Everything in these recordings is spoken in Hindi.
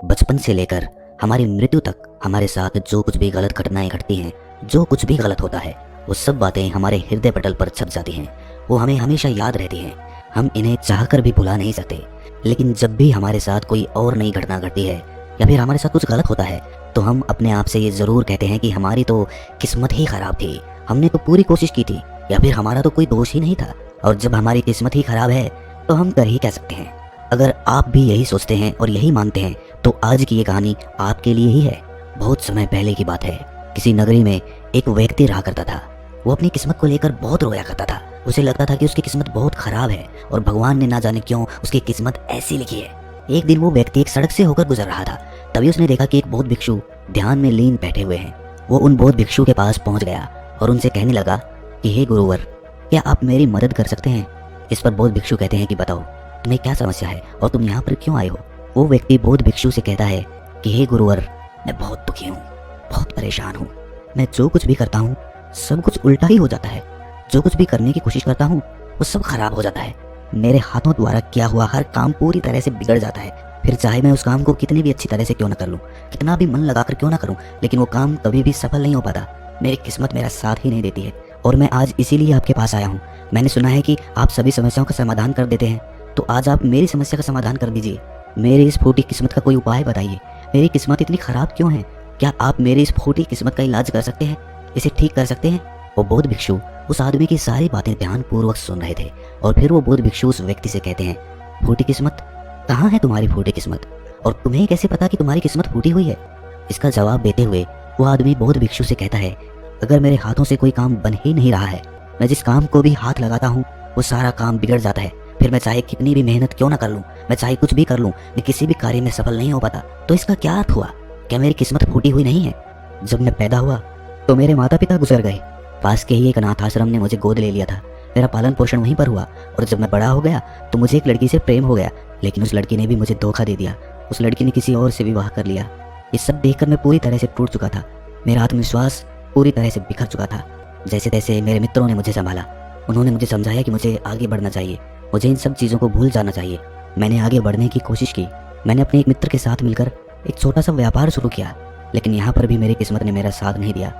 बचपन से लेकर हमारी मृत्यु तक हमारे साथ जो कुछ भी गलत घटनाएं घटती हैं, जो कुछ भी गलत होता है, वो सब बातें हमारे हृदय पटल पर छप जाती हैं। वो हमें हमेशा याद रहती हैं। हम इन्हें चाहकर भी भुला नहीं सकते। लेकिन जब भी हमारे साथ कोई और नई घटना घटती है या फिर हमारे साथ कुछ गलत होता है, तो हम अपने आप से ये ज़रूर कहते हैं कि हमारी तो किस्मत ही ख़राब थी, हमने तो पूरी कोशिश की थी, या फिर हमारा तो कोई दोष ही नहीं था। और जब हमारी किस्मत ही ख़राब है तो हम कर ही कह सकते हैं। अगर आप भी यही सोचते हैं और यही मानते हैं तो आज की ये कहानी आपके लिए ही है। बहुत समय पहले की बात है। किसी नगरी में एक व्यक्ति रहा करता था। वो अपनी किस्मत को लेकर बहुत रोया करता था। उसे लगता था कि उसकी किस्मत बहुत खराब है और भगवान ने ना जाने क्यों उसकी किस्मत ऐसी लिखी है। एक दिन वो व्यक्ति एक सड़क से होकर गुजर रहा था। तभी उसने देखा कि एक बौद्ध भिक्षु ध्यान में लीन बैठे हुए हैं। वो उन बौद्ध भिक्षु के पास पहुंच गया और उनसे कहने लगा कि हे गुरुवर, क्या आप मेरी मदद कर सकते हैं? इस पर बौद्ध भिक्षु कहते हैं कि बताओ तुम्हें क्या समस्या है और तुम यहाँ पर क्यों आए हो? वो व्यक्ति बौद्ध भिक्षु से कहता है कि हे गुरुवर, मैं बहुत दुखी हूँ, बहुत परेशान हूँ। मैं जो कुछ भी करता हूँ सब कुछ उल्टा ही हो जाता है। जो कुछ भी करने की कोशिश करता हूँ वो सब खराब हो जाता है। मेरे हाथों द्वारा किया हुआ हर काम पूरी तरह से बिगड़ जाता है। फिर चाहे मैं उस काम को कितनी भी अच्छी तरह से क्यों ना कर लूँ, कितना भी मन लगाकर क्यों ना करूँ, लेकिन वो काम कभी भी सफल नहीं हो पाता। मेरी किस्मत मेरा साथ ही नहीं देती है। और मैं आज इसीलिए आपके पास आया हूँ। मैंने सुना है कि आप सभी समस्याओं का समाधान कर देते हैं, तो आज आप मेरी समस्या का समाधान कर दीजिए। मेरी इस फूटी किस्मत का कोई उपाय बताइए। मेरी किस्मत इतनी खराब क्यों है? क्या आप मेरी इस फूटी किस्मत का इलाज कर सकते हैं? इसे ठीक कर सकते हैं? वो बौद्ध भिक्षु उस आदमी की सारी बातें ध्यानपूर्वक सुन रहे थे और फिर वो बौद्ध भिक्षु उस व्यक्ति से कहते हैं, फूटी किस्मत, कहाँ है तुम्हारी फूटी किस्मत? और तुम्हें कैसे पता कि तुम्हारी किस्मत फूटी हुई है? इसका जवाब देते हुए वो आदमी बौद्ध भिक्षु से कहता है, अगर मेरे हाथों से कोई काम बन ही नहीं रहा है, मैं जिस काम को भी हाथ लगाता हूँ वो सारा काम बिगड़ जाता है। फिर मैं चाहे कितनी भी मेहनत क्यों ना कर लूँ, मैं चाहे कुछ भी कर लूँ, मैं किसी भी कार्य में सफल नहीं हो पाता। तो इसका क्या अर्थ हुआ? क्या मेरी किस्मत फूटी हुई नहीं है? जब मैं पैदा हुआ तो मेरे माता पिता गुजर गए। पास के ही एक अनाथ आश्रम ने मुझे गोद ले लिया था। मेरा पालन पोषण वहीं पर हुआ और जब मैं बड़ा हो गया तो मुझे एक लड़की से प्रेम हो गया, लेकिन उस लड़की ने भी मुझे धोखा दे दिया। उस लड़की ने किसी और से विवाह कर लिया। ये सब देखकर मैं पूरी तरह से टूट चुका था। मेरा आत्मविश्वास पूरी तरह से बिखर चुका था। जैसे तैसे मेरे मित्रों ने मुझे संभाला। उन्होंने मुझे समझाया कि मुझे आगे बढ़ना चाहिए, मुझे इन सब चीज़ों को भूल जाना चाहिए। मैंने आगे बढ़ने की कोशिश की। मैंने अपने एक मित्र के साथ मिलकर एक छोटा सा व्यापार शुरू किया, लेकिन यहाँ पर भी मेरी किस्मत ने मेरा साथ नहीं दिया।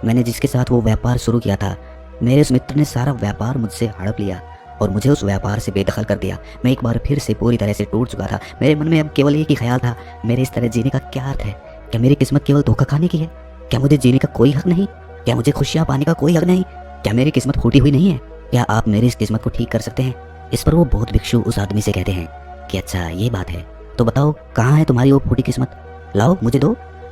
मैंने जिसके साथ वो व्यापार शुरू किया था, मेरे उस मित्र ने सारा व्यापार मुझसे हड़प लिया और मुझे उस व्यापार से बेदखल कर दिया। मैं एक बार फिर से पूरी तरह से टूट चुका था। मेरे मन में अब केवल एक ही ख्याल था, मेरे इस तरह जीने का क्या अर्थ है? क्या मेरी किस्मत केवल धोखा खाने की है? क्या मुझे जीने का कोई हक नहीं? क्या मुझे खुशियाँ पाने का कोई हक नहीं? क्या मेरी किस्मत फूटी हुई नहीं है? क्या आप मेरी इस किस्मत को ठीक कर सकते हैं? इस पर वो बौद्ध भिक्षु उस आदमी से कहते हैं कि अच्छा ये बात है, तो बताओ कहाँ है तुम्हारी वो फूटी किस्मत? लाओ मुझे दो,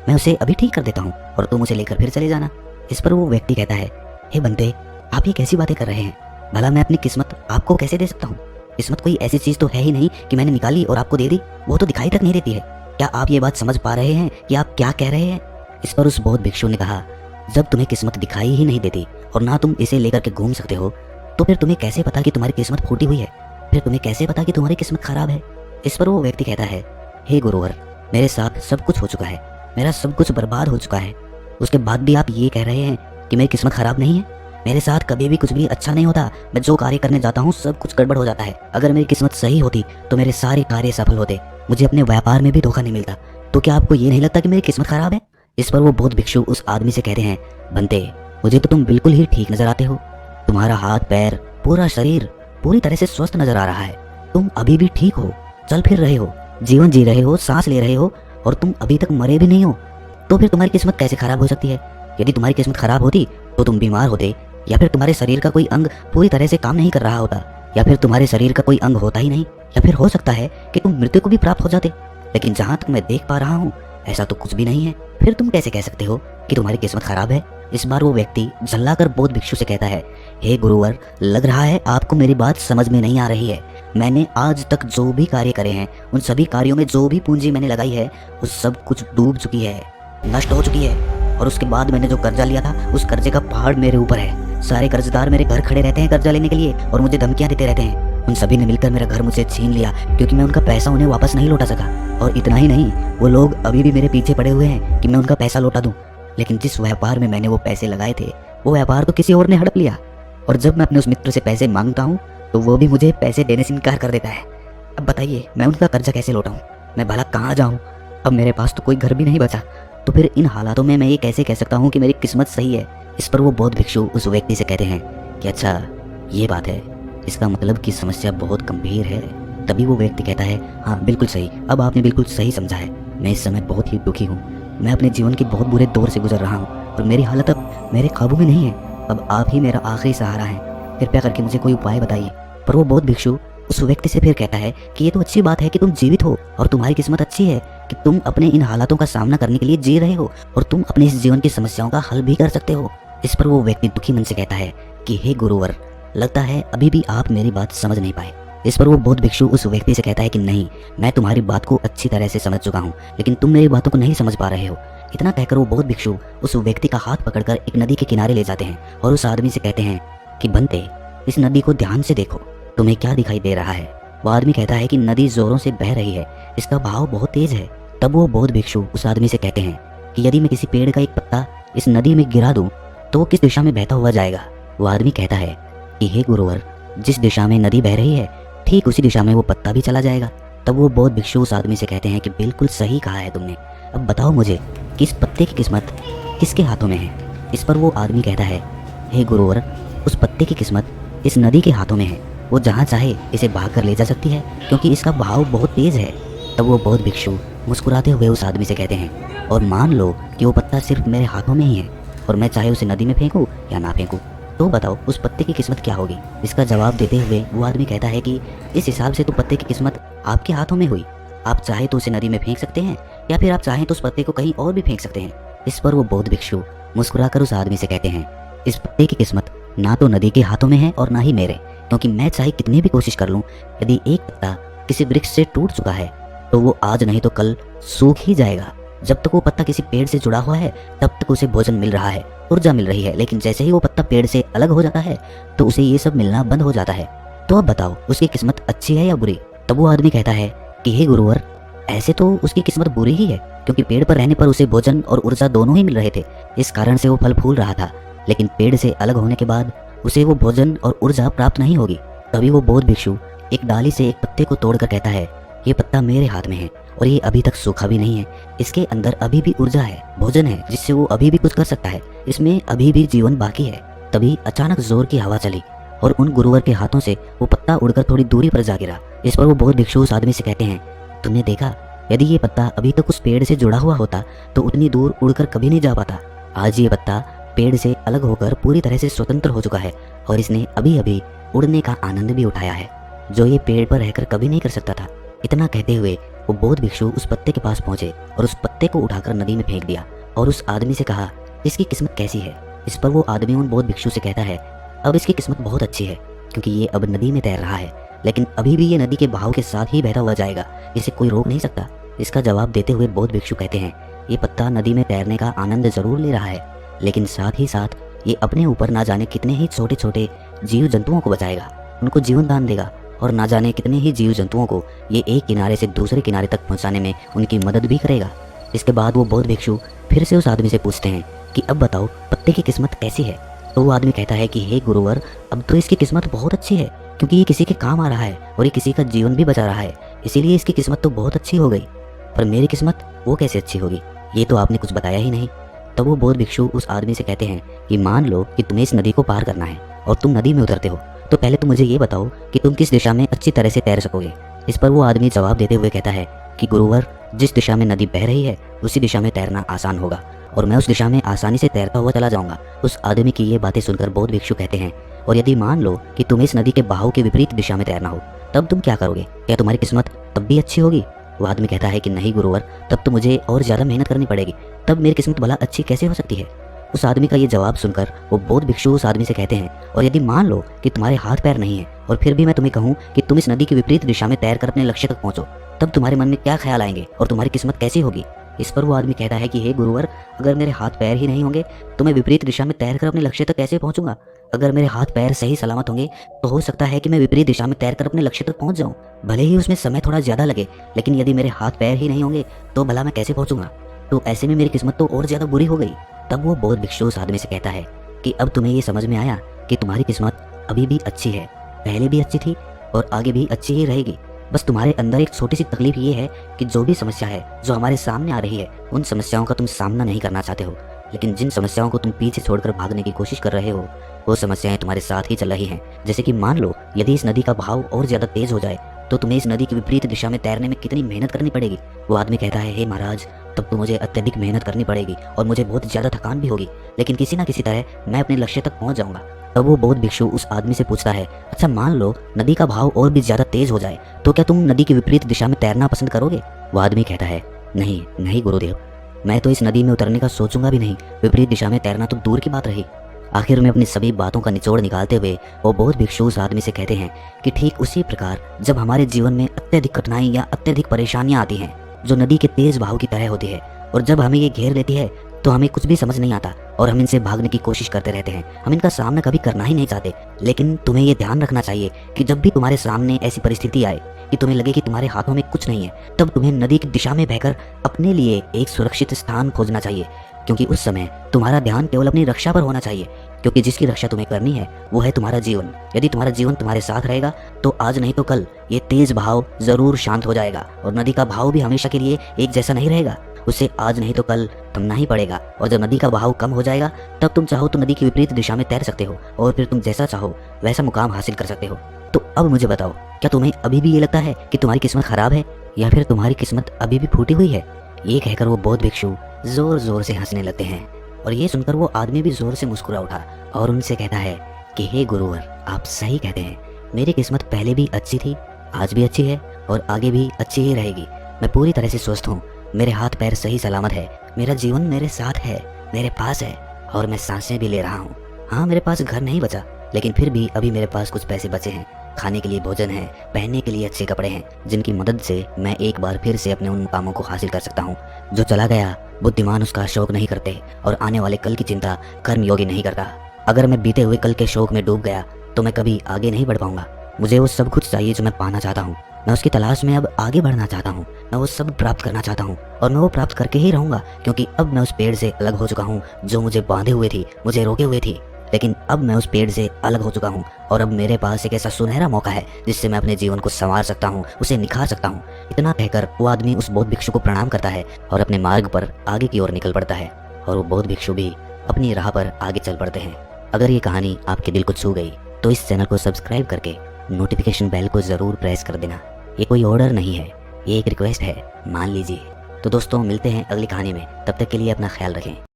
मैं उसे अभी ठीक कर देता हूँ और तुम उसे लेकर फिर चले जाना। इस पर वो व्यक्ति कहता है, हे बंदे, आप ये कैसी बातें कर रहे हैं? भला मैं अपनी किस्मत आपको कैसे दे सकता हूँ? किस्मत कोई ऐसी चीज़ तो है ही नहीं कि मैंने निकाली और आपको दे दी। वो तो दिखाई तक नहीं देती है। क्या आप ये बात समझ पा रहे हैं कि आप क्या कह रहे हैं? इस पर उस बौद्ध भिक्षु ने कहा, जब तुम्हें किस्मत दिखाई ही नहीं देती और ना तुम इसे लेकर के घूम सकते हो, तो फिर तुम्हें कैसे पता कि तुम्हारी किस्मत फूटी हुई है? फिर तुम्हें कैसे पता कि तुम्हारी किस्मत खराब है? इस पर वो व्यक्ति कहता है, हे गुरुवर, मेरे साथ सब कुछ हो चुका है, मेरा सब कुछ बर्बाद हो चुका है। उसके बाद भी आप ये कह रहे हैं कि मेरी किस्मत खराब नहीं है? मेरे साथ कभी भी कुछ भी अच्छा नहीं होता। मैं जो कार्य करने जाता हूँ सब कुछ गड़बड़ हो जाता है। अगर मेरी किस्मत सही होती तो मेरे सारे कार्य सफल होते, मुझे अपने व्यापार में भी धोखा नहीं मिलता। तो क्या आपको ये नहीं लगता कि मेरी किस्मत खराब है? इस पर वो बौद्ध भिक्षु उस आदमी से कहते हैं, बंदे, मुझे तो तुम बिल्कुल ही ठीक नजर आते हो। तुम्हारा हाथ पैर पूरा शरीर पूरी तरह से स्वस्थ नजर आ रहा है। तुम अभी भी ठीक हो, चल फिर रहे हो, जीवन जी रहे हो, सांस ले रहे हो और तुम अभी तक मरे भी नहीं हो। तो फिर तुम्हारी किस्मत कैसे खराब हो सकती है? यदि तुम्हारी किस्मत खराब होती तो तुम बीमार होते, या फिर तुम्हारे शरीर का कोई अंग पूरी तरह से काम नहीं कर रहा होता, या फिर तुम्हारे शरीर का कोई अंग होता ही नहीं, या फिर हो सकता है कि तुम मृत्यु को भी प्राप्त हो जाते। लेकिन जहाँ तक मैं देख पा रहा हूँ ऐसा तो कुछ भी नहीं है। फिर तुम कैसे कह सकते हो कि तुम्हारी किस्मत खराब है? इस बार वो व्यक्ति झल्लाकर बौद्ध भिक्षु से कहता है, हे गुरुवर, लग रहा है आपको मेरी बात समझ में नहीं आ रही है। मैंने आज तक जो भी कार्य करे हैं, उन सभी कार्यों में जो भी पूंजी मैंने लगाई है वो सब कुछ डूब चुकी है, नष्ट हो चुकी है। और उसके बाद मैंने जो कर्जा लिया था उस कर्जे का पहाड़ मेरे ऊपर है। सारे कर्जदार मेरे घर खड़े रहते हैं कर्जा लेने के लिए और मुझे धमकियां देते रहते हैं। उन सभी ने मिलकर मेरा घर मुझसे छीन लिया क्योंकि मैं उनका पैसा उन्हें वापस नहीं लौटा सका। और इतना ही नहीं, वो लोग अभी भी मेरे पीछे पड़े हुए हैं कि मैं उनका पैसा लौटा दूं। लेकिन जिस व्यापार में मैंने वो पैसे लगाए थे वो व्यापार तो किसी और ने हड़प लिया। और जब मैं अपने उस मित्र से पैसे मांगता हूँ तो वो भी मुझे पैसे देने से इनकार कर देता है। अब बताइए मैं उनका कर्जा कैसे लौटाऊं? मैं भला कहाँ जाऊँ? अब मेरे पास तो कोई घर भी नहीं बचा, तो फिर इन हालातों में मैं ये कैसे कह सकता हूँ कि मेरी किस्मत सही है। इस पर वो बौद्ध भिक्षु उस व्यक्ति से कहते हैं कि अच्छा ये बात है, इसका मतलब कि समस्या बहुत गंभीर है। तभी वो व्यक्ति कहता है हाँ बिल्कुल सही, अब आपने बिल्कुल सही समझा है। मैं इस समय बहुत ही दुखी हूँ, मैं अपने जीवन के बहुत बुरे दौर से गुजर रहा हूँ और मेरी हालत अब मेरे काबू में नहीं है। अब आप ही मेरा आखिरी सहारा है, कृपया करके मुझे कोई उपाय बताइए। पर वो बौद्ध भिक्षु उस व्यक्ति से फिर कहता है कि ये तो अच्छी बात है कि तुम जीवित हो और तुम्हारी किस्मत अच्छी है कि तुम अपने इन हालातों का सामना करने के लिए जी रहे हो और तुम अपने इस जीवन की समस्याओं का हल भी कर सकते हो। इस पर वो व्यक्ति दुखी मन से कहता है कि हे गुरुवर, लगता है अभी भी आप मेरी बात समझ नहीं पाए। इस पर वो बौद्ध भिक्षु उस व्यक्ति से कहता है कि नहीं, मैं तुम्हारी बात को अच्छी तरह से समझ चुका हूँ, लेकिन तुम मेरी बातों को नहीं समझ पा रहे हो। इतना कहकर वो बौद्ध भिक्षु उस व्यक्ति का हाथ पकड़कर एक नदी के किनारे ले जाते हैं और उस आदमी से कहते हैं कि बनते, इस नदी को ध्यान से देखो, तुम्हें क्या दिखाई दे रहा है। वो आदमी कहता है कि नदी जोरों से बह रही है, इसका बहाव बहुत तेज है। तब वो बौद्ध भिक्षु उस आदमी से कहते हैं कि यदि मैं किसी पेड़ का एक पत्ता इस नदी में गिरा दूं तो वो किस दिशा में बहता हुआ जाएगा। वो आदमी कहता है कि हे गुरुवर, जिस दिशा में नदी बह रही है ठीक उसी दिशा में वो पत्ता भी चला जाएगा। तब वो बौद्ध भिक्षु उस आदमी से कहते हैं कि बिल्कुल सही कहा है तुमने, अब बताओ मुझे कि इस पत्ते की किस्मत किसके हाथों में है। इस पर वो आदमी कहता है हे गुरुवर, उस पत्ते की किस्मत इस नदी के हाथों में है, वो जहाँ चाहे इसे बहा कर ले जा सकती है क्योंकि इसका बहाव बहुत तेज है। तब वो बौद्ध भिक्षु मुस्कुराते हुए उस आदमी से कहते हैं और मान लो कि वो पत्ता सिर्फ मेरे हाथों में ही है और मैं चाहे उसे नदी में फेंकूं या ना फेंकूं, तो बताओ उस पत्ते की किस्मत क्या होगी। इसका जवाब देते हुए वो आदमी कहता है कि इस हिसाब से तो पत्ते की किस्मत आपके हाथों में हुई, आप चाहे तो उसे नदी में फेंक सकते हैं या फिर आप चाहें तो उस पत्ते को कहीं और भी फेंक सकते हैं। इस पर वो बौद्ध भिक्षु मुस्कुराकर उस आदमी से कहते हैं इस पत्ते की किस्मत ना तो नदी के हाथों में है और ना ही मेरे, क्योंकि मैं चाहे कितनी भी कोशिश कर लूं, यदि एक पत्ता किसी वृक्ष से टूट चुका है तो वो आज नहीं तो कल सूख ही जाएगा। जब तक वो पत्ता किसी पेड़ से जुड़ा हुआ है तब तक उसे भोजन मिल रहा है, ऊर्जा मिल रही है, लेकिन जैसे ही वो पत्ता पेड़ से अलग हो जाता है तो उसे ये सब मिलना बंद हो जाता है। तो अब बताओ उसकी किस्मत अच्छी है या बुरी। तब वो आदमी कहता है कि हे गुरुवर, ऐसे तो उसकी किस्मत बुरी ही है, क्योंकि पेड़ पर रहने पर उसे भोजन और ऊर्जा दोनों ही मिल रहे थे, इस कारण से वो फल फूल रहा था, लेकिन पेड़ से अलग होने के बाद उसे वो भोजन और ऊर्जा प्राप्त नहीं होगी। तभी वो बौद्ध भिक्षु एक डाली से एक पत्ते को तोड़कर कहता है ये पत्ता मेरे हाथ में है और ये अभी तक सूखा भी नहीं है, इसके अंदर अभी भी ऊर्जा है, भोजन है जिससे वो अभी भी कुछ कर सकता है, इसमें अभी भी जीवन बाकी है। तभी अचानक जोर की हवा चली और उन गुरुवर के हाथों से वो पत्ता उड़कर थोड़ी दूरी पर जा गिरा। इस पर वो बौद्ध भिक्षु उस आदमी से कहते हैं तुमने देखा, यदि ये पत्ता अभी तक उस पेड़ से जुड़ा हुआ होता तो उतनी दूर उड़कर कभी नहीं जा पाता। आज ये पत्ता पेड़ से अलग होकर पूरी तरह से स्वतंत्र हो चुका है और इसने अभी अभी उड़ने का आनंद भी उठाया है, जो ये पेड़ पर रहकर कभी नहीं कर सकता था। इतना कहते हुए वो बौद्ध भिक्षु उस पत्ते के पास पहुंचे और उस पत्ते को उठाकर नदी में फेंक दिया और उस आदमी से कहा इसकी किस्मत कैसी है। इस पर वो आदमी उन बौद्ध भिक्षु से कहता है अब इसकी किस्मत बहुत अच्छी है, क्योंकि ये अब नदी में तैर रहा है, लेकिन अभी भी ये नदी के बहाव के साथ ही बहता हुआ जाएगा, इसे कोई रोक नहीं सकता। इसका जवाब देते हुए बौद्ध भिक्षु कहते हैं ये पत्ता नदी में तैरने का आनंद जरूर ले रहा है, लेकिन साथ ही साथ ये अपने ऊपर ना जाने कितने ही छोटे छोटे जीव जंतुओं को बचाएगा, उनको जीवन दान देगा और ना जाने कितने ही जीव जंतुओं को ये एक किनारे से दूसरे किनारे तक पहुंचाने में उनकी मदद भी करेगा। इसके बाद वो बौद्ध भिक्षु फिर से उस आदमी से पूछते हैं कि अब बताओ पत्ते की किस्मत कैसी है। तो वो आदमी कहता है कि हे गुरुवर, अब तो इसकी किस्मत बहुत अच्छी है, क्योंकि ये किसी के काम आ रहा है और ये किसी का जीवन भी बचा रहा है, इसीलिए इसकी किस्मत तो बहुत अच्छी हो गई। पर मेरी किस्मत वो कैसे अच्छी होगी, ये तो आपने कुछ बताया ही नहीं। तब वो बौद्ध भिक्षु उस आदमी से कहते हैं कि मान लो कि तुम्हें इस नदी को पार करना है और तुम नदी में उतरते हो, तो पहले तुम मुझे ये बताओ कि तुम किस दिशा में अच्छी तरह से तैर सकोगे। इस पर वो आदमी जवाब देते हुए कहता है कि गुरुवर, जिस दिशा में नदी बह रही है उसी दिशा में तैरना आसान होगा और मैं उस दिशा में आसानी से तैरता हुआ चला जाऊंगा। उस आदमी की ये बातें सुनकर बौद्ध भिक्षु कहते हैं और यदि मान लो कि तुम्हें इस नदी के बहाव के विपरीत दिशा में तैरना हो, तब तुम क्या करोगे, क्या तुम्हारी किस्मत तब भी अच्छी होगी। वो आदमी कहता है कि नहीं गुरुवर, तब तो मुझे और ज्यादा मेहनत करनी पड़ेगी, तब मेरी किस्मत भला अच्छी कैसे हो सकती है। उस आदमी का ये जवाब सुनकर वो बौद्ध भिक्षु उस आदमी से कहते हैं और यदि मान लो कि तुम्हारे हाथ पैर नहीं है और फिर भी मैं तुम्हें कहूँ कि तुम इस नदी के विपरीत दिशा में तैर कर अपने लक्ष्य तक पहुंचो, तब तुम्हारे मन में क्या ख्याल आएंगे और तुम्हारी किस्मत कैसी होगी। इस पर वो आदमी कहता है कि हे गुरुवर, अगर मेरे हाथ पैर ही नहीं होंगे तो मैं विपरीत दिशा में तैर कर अपने लक्ष्य तक कैसे पहुंचूंगा। अगर मेरे हाथ पैर सही सलामत होंगे तो हो सकता है कि मैं विपरीत दिशा में तैर कर अपने लक्ष्य तक पहुंच जाऊं, भले ही उसमें समय थोड़ा ज्यादा लगे, लेकिन यदि मेरे हाथ पैर ही नहीं होंगे तो भला मैं कैसे पहुंचूंगा। तो ऐसे में मेरी किस्मत तो और ज्यादा बुरी हो गई। तब वो बौद्ध भिक्षु उस आदमी से कहता है कि अब तुम्हें ये समझ में आया कि तुम्हारी किस्मत अभी भी अच्छी है, पहले भी अच्छी थी और आगे भी अच्छी ही रहेगी। बस तुम्हारे अंदर एक छोटी सी तकलीफ ये है कि जो भी समस्या है जो हमारे सामने आ रही है, उन समस्याओं का तुम सामना नहीं करना चाहते हो। लेकिन जिन समस्याओं को तुम पीछे छोड़कर भागने की कोशिश कर रहे हो, वो समस्याएं तुम्हारे साथ ही चल रही हैं। जैसे कि मान लो यदि इस नदी का बहाव और ज्यादा तेज हो जाए तो तुम्हें इस नदी की विपरीत दिशा में तैरने में कितनी मेहनत करनी पड़ेगी। वो आदमी कहता है, हे महाराज, तब तो मुझे अत्यधिक मेहनत करनी पड़ेगी और मुझे बहुत ज्यादा थकान भी होगी, लेकिन किसी ना किसी तरह मैं अपने लक्ष्य तक पहुंच जाऊंगा। तब वो बौद्ध भिक्षु उस आदमी से पूछता है, अच्छा मान लो नदी का बहाव और भी ज्यादा तेज हो जाए तो क्या तुम नदी की विपरीत दिशा में तैरना पसंद करोगे? वो आदमी कहता है, नहीं नहीं गुरुदेव, मैं तो इस नदी में उतरने का सोचूंगा भी नहीं, विपरीत दिशा में तैरना तो दूर की बात रही। आखिर में अपनी सभी बातों का निचोड़ निकालते हुए वो बौद्ध भिक्षु उस आदमी से कहते हैं कि ठीक उसी प्रकार जब हमारे जीवन में अत्यधिक कठिनाई या अत्यधिक परेशानियां आती हैं जो नदी के तेज बहाव की तरह होती है, और जब हमें ये घेर लेती है तो हमें कुछ भी समझ नहीं आता और हम इनसे भागने की कोशिश करते रहते हैं। हम इनका सामना कभी करना ही नहीं चाहते। लेकिन तुम्हें ये ध्यान रखना चाहिए कि जब भी तुम्हारे सामने ऐसी परिस्थिति आए कि तुम्हें लगे कि तुम्हारे हाथों में कुछ नहीं है, तब तुम्हें नदी की दिशा में बहकर अपने लिए एक सुरक्षित स्थान खोजना चाहिए, क्योंकि उस समय तुम्हारा ध्यान केवल अपनी रक्षा पर होना चाहिए, क्योंकि जिसकी रक्षा तुम्हें करनी है वो है तुम्हारा जीवन। यदि तुम्हारा जीवन तुम्हारे साथ रहेगा तो आज नहीं तो कल ये तेज बहाव जरूर शांत हो जाएगा, और नदी का बहाव भी हमेशा के लिए एक जैसा नहीं रहेगा, उसे आज नहीं तो कल थमना ही पड़ेगा। और जब नदी का बहाव कम हो जाएगा तब तुम चाहो तो नदी की विपरीत दिशा में तैर सकते हो और फिर तुम जैसा चाहो वैसा मुकाम हासिल कर सकते हो। तो अब मुझे बताओ, क्या तुम्हें अभी भी ये लगता है कि तुम्हारी किस्मत खराब है या फिर तुम्हारी किस्मत अभी भी फूटी हुई है? ये कहकर वो बौद्ध भिक्षु जोर जोर से हंसने लगते हैं, और ये सुनकर वो आदमी भी जोर से मुस्कुरा उठा और उनसे कहता है कि हे गुरुवर, आप सही कहते हैं, मेरी किस्मत पहले भी अच्छी थी, आज भी अच्छी है और आगे भी अच्छी ही रहेगी। मैं पूरी तरह से स्वस्थ हूँ, मेरे हाथ पैर सही सलामत है, मेरा जीवन मेरे साथ है, मेरे पास है, और मैं सांसें भी ले रहा हूँ। हाँ, मेरे पास घर नहीं बचा, लेकिन फिर भी अभी मेरे पास कुछ पैसे बचे हैं, खाने के लिए भोजन है, पहनने के लिए अच्छे कपड़े हैं, जिनकी मदद से मैं एक बार फिर से अपने उन मुकामों को हासिल कर सकता हूँ। जो चला गया बुद्धिमान उसका शोक नहीं करते और आने वाले कल की चिंता कर्मयोगी नहीं करता। अगर मैं बीते हुए कल के शोक में डूब गया तो मैं कभी आगे नहीं बढ़ पाऊंगा। मुझे वो सब कुछ चाहिए जो मैं पाना चाहता हूँ, मैं उसकी तलाश में अब आगे बढ़ना चाहता हूँ, मैं वो सब प्राप्त करना चाहता हूँ और मैं वो प्राप्त करके ही रहूंगा, क्योंकि अब मैं उस पेड़ से अलग हो चुका हूँ जो मुझे बांधे हुए थी, मुझे रोके हुए थी। लेकिन अब मैं उस पेड़ से अलग हो चुका हूँ और अब मेरे पास एक ऐसा सुनहरा मौका है जिससे मैं अपने जीवन को संवार सकता हूँ, उसे निखार सकता हूँ। इतना कहकर वो आदमी उस बौद्ध भिक्षु को प्रणाम करता है और अपने मार्ग पर आगे की ओर निकल पड़ता है, और वो बौद्ध भिक्षु भी अपनी राह पर आगे चल पड़ते हैं। अगर ये कहानी आपके दिल को छू गई तो इस चैनल को सब्सक्राइब करके नोटिफिकेशन बेल को जरूर प्रेस कर देना। ये कोई ऑर्डर नहीं है, ये एक रिक्वेस्ट है, मान लीजिए। तो दोस्तों, मिलते हैं अगली कहानी में, तब तक के लिए अपना ख्याल रखें।